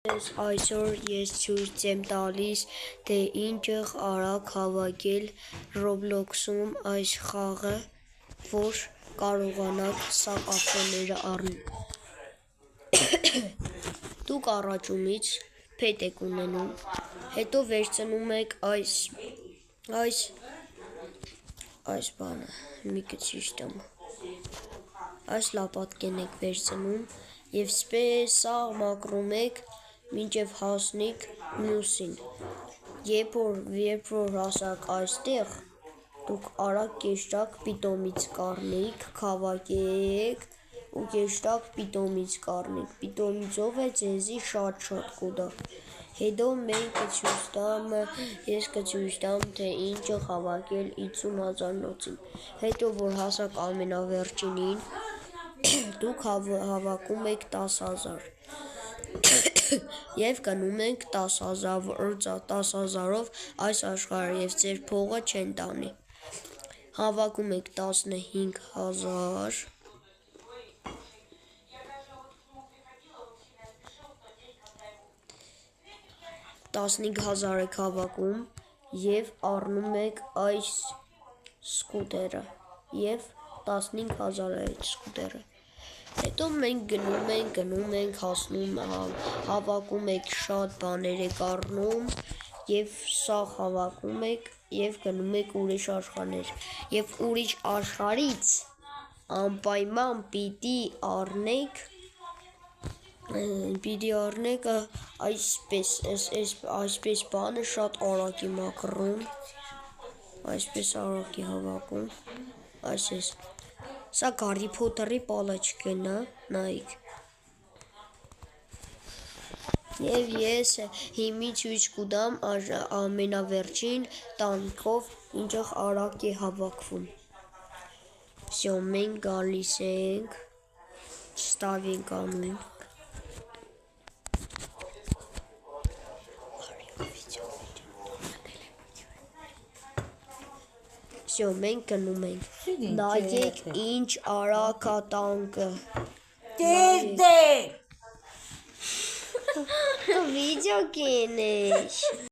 Այսօր ես ցույց եմ տալիս, թե ինչեղ արագ հավաքել Roblox-ում այս խաղը, որ կարողանաք սակավները առնել։ Դուք առաջումից փետ եք ունենում, հետո վերցնում եք այս բանը, մի քիչ տամ։ Այս լապատկեն եք վերցնում եւ սաղ մաքրում եք մինչև հասնեք մյուսին։ Երբ որ հասաք այստեղ, դուք արագ կեշտակ պիտոմից կառնեիք, քավակեք ու կեշտակ պիտոմից կառնեք։ Պիտոմիցով է ձեզի շատ կուտա։ Հետո ես կցույց տամ, թե ինչ հավաքել 50,000 նոցին։ Հետո որ հասաք ամենավերջինին, դուք հավաքում եք 10,000 և գնում եք 10,000-ով այս աշխարհը և ձեր փողը չեն տանի։ Հավաքում եք 15,000 եք հավաքում և առնում եք այս սկուտերը և 15,000 է այդ սկուտերը։ Հետո մենք գնում ենք հասնում, հավաքում եք շատ բաներ եք առնում և սաղ հավաքում եք և գնում եք ուրիշ աշխարհներ։ Եվ ուրիշ աշխարհից անպայման պիտի առնեք այսպես բանը շատ արագ է մաքրում, այսպես արագ է հավաքում, այսպես։ Սա Հարրի Փոթերի պալաչկեն է, նայեք։ Եվ ես հիմի ցույց կտամ ամենավերջին տանիքով ինչեղ արագ է հավաքվում։ Всё, մենք գալիս ենք, ստավ ենք անում։ Всё, մենք գնում ենք։ Նայեք ինչ արագ է տանկը։ Դու վիդեո կենես։